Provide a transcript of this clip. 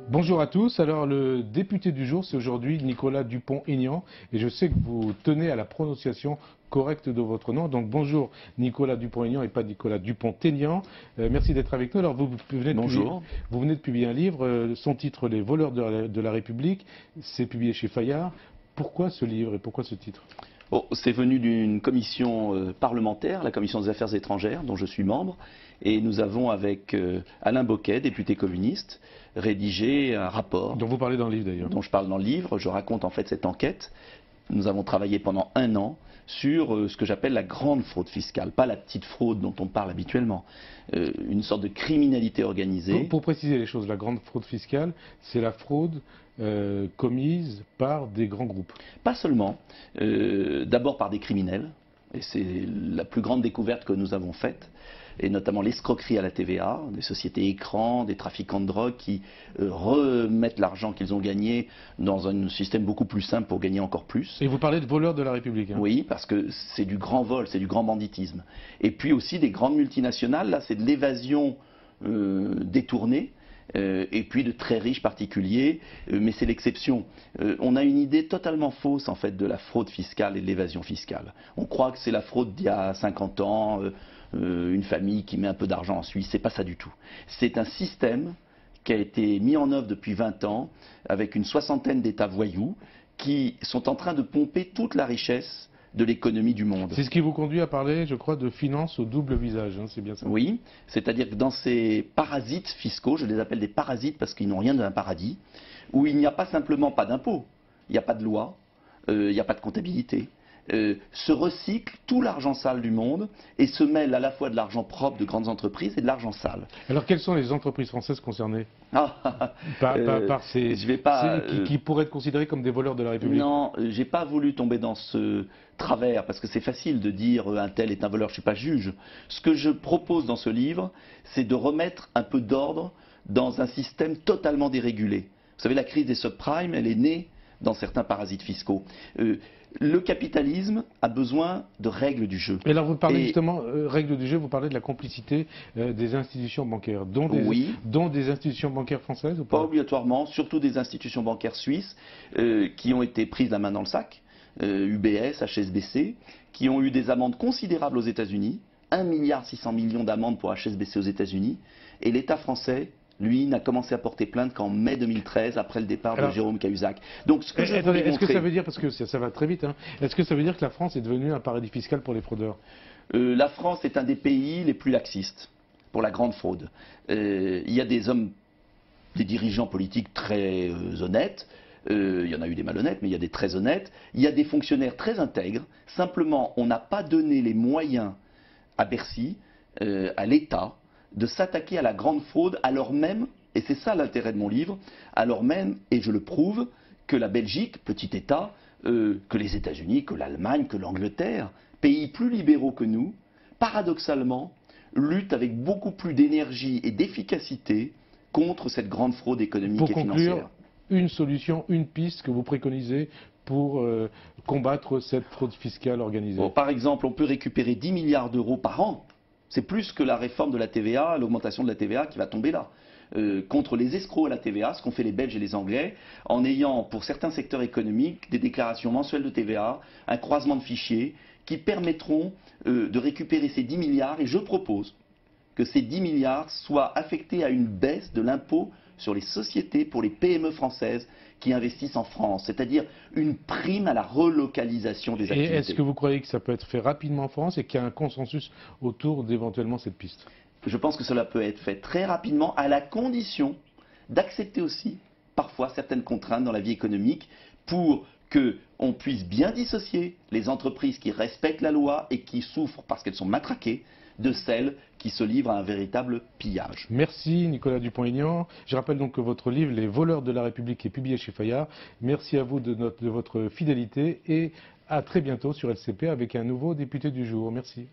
Bonjour à tous. Alors le député du jour, c'est aujourd'hui Nicolas Dupont-Aignan et je sais que vous tenez à la prononciation correcte de votre nom. Donc bonjour Nicolas Dupont-Aignan et pas Nicolas Dupont-Aignan. Merci d'être avec nous. Alors vous venez de publier un livre, son titre Les voleurs de la République, c'est publié chez Fayard. Pourquoi ce livre et pourquoi ce titre ? C'est venu d'une commission parlementaire, la commission des affaires étrangères, dont je suis membre, et nous avons avec Alain Bocquet, député communiste, rédigé un rapport. Dont vous parlez dans le livre d'ailleurs. Dont je parle dans le livre, je raconte en fait cette enquête. Nous avons travaillé pendant 1 an sur ce que j'appelle la grande fraude fiscale, pas la petite fraude dont on parle habituellement, une sorte de criminalité organisée. Pour préciser les choses, la grande fraude fiscale, c'est la fraude commise par des grands groupes. Pas seulement, d'abord par des criminels, et c'est la plus grande découverte que nous avons faite, et notamment l'escroquerie à la TVA, des sociétés écrans, des trafiquants de drogue qui remettent l'argent qu'ils ont gagné dans un système beaucoup plus simple pour gagner encore plus. Et vous parlez de voleurs de la République, hein. Oui, parce que c'est du grand vol, c'est du grand banditisme. Et puis aussi des grandes multinationales, là c'est de l'évasion détournée. Et puis de très riches particuliers, mais c'est l'exception. On a une idée totalement fausse en fait de la fraude fiscale et de l'évasion fiscale. On croit que c'est la fraude d'il y a 50 ans, une famille qui met un peu d'argent en Suisse, c'est pas ça du tout. C'est un système qui a été mis en œuvre depuis 20 ans avec une 60aine d'États voyous qui sont en train de pomper toute la richesse de l'économie du monde. C'est ce qui vous conduit à parler, je crois, de finances au double visage, hein, c'est bien ça? Oui, c'est-à-dire que dans ces parasites fiscaux, je les appelle des parasites parce qu'ils n'ont rien d'un paradis, où il n'y a pas simplement pas d'impôt, il n'y a pas de loi, il n'y a pas de comptabilité, se recycle tout l'argent sale du monde et se mêle à la fois de l'argent propre de grandes entreprises et de l'argent sale. Alors quelles sont les entreprises françaises concernées par ces, qui pourraient être considérées comme des voleurs de la République? Non, j'ai pas voulu tomber dans ce travers parce que c'est facile de dire un tel est un voleur, je suis pas juge. Ce que je propose dans ce livre, c'est de remettre un peu d'ordre dans un système totalement dérégulé. Vous savez, la crise des subprimes, elle est née dans certains parasites fiscaux. Le capitalisme a besoin de règles du jeu. Et là, vous parlez justement, règles du jeu, vous parlez de la complicité des institutions bancaires, dont des institutions bancaires françaises ou pas? Pas obligatoirement, surtout des institutions bancaires suisses qui ont été prises la main dans le sac, UBS, HSBC, qui ont eu des amendes considérables aux États-Unis, 1,6 milliard d'amendes pour HSBC aux États-Unis, et l'État français, lui, n'a commencé à porter plainte qu'en mai 2013, après le départ de Jérôme Cahuzac. Donc, ce que je voulais montrer... Est-ce que ça veut dire, parce que ça va très vite, hein, est-ce que ça veut dire que la France est devenue un paradis fiscal pour les fraudeurs? La France est un des pays les plus laxistes pour la grande fraude. Il y a des hommes, des dirigeants politiques très honnêtes. Il y en a eu des malhonnêtes, mais il y a des très honnêtes. Il y a des fonctionnaires très intègres. Simplement, on n'a pas donné les moyens à Bercy, à l'État, de s'attaquer à la grande fraude, alors même, et c'est ça l'intérêt de mon livre, alors même, et je le prouve, que la Belgique, petit État, que les États-Unis, que l'Allemagne, que l'Angleterre, pays plus libéraux que nous, paradoxalement, luttent avec beaucoup plus d'énergie et d'efficacité contre cette grande fraude économique et financière. Pour conclure, une solution, une piste que vous préconisez pour combattre cette fraude fiscale organisée? Bon, par exemple, on peut récupérer 10 milliards d'euros par an. C'est plus que la réforme de la TVA, l'augmentation de la TVA qui va tomber là. Contre les escrocs à la TVA, ce qu'ont fait les Belges et les Anglais, en ayant pour certains secteurs économiques des déclarations mensuelles de TVA, un croisement de fichiers qui permettront de récupérer ces 10 milliards. Et je propose que ces 10 milliards soient affectés à une baisse de l'impôt sur les sociétés pour les PME françaises qui investissent en France, c'est-à-dire une prime à la relocalisation des activités. Et est-ce que vous croyez que ça peut être fait rapidement en France et qu'il y a un consensus autour d'éventuellement cette piste? Je pense que cela peut être fait très rapidement à la condition d'accepter aussi parfois certaines contraintes dans la vie économique pour qu'on puisse bien dissocier les entreprises qui respectent la loi et qui souffrent parce qu'elles sont matraquées de celles qui se livrent à un véritable pillage. Merci Nicolas Dupont-Aignan. Je rappelle donc que votre livre Les voleurs de la République est publié chez Fayard. Merci à vous de votre fidélité et à très bientôt sur LCP avec un nouveau député du jour. Merci.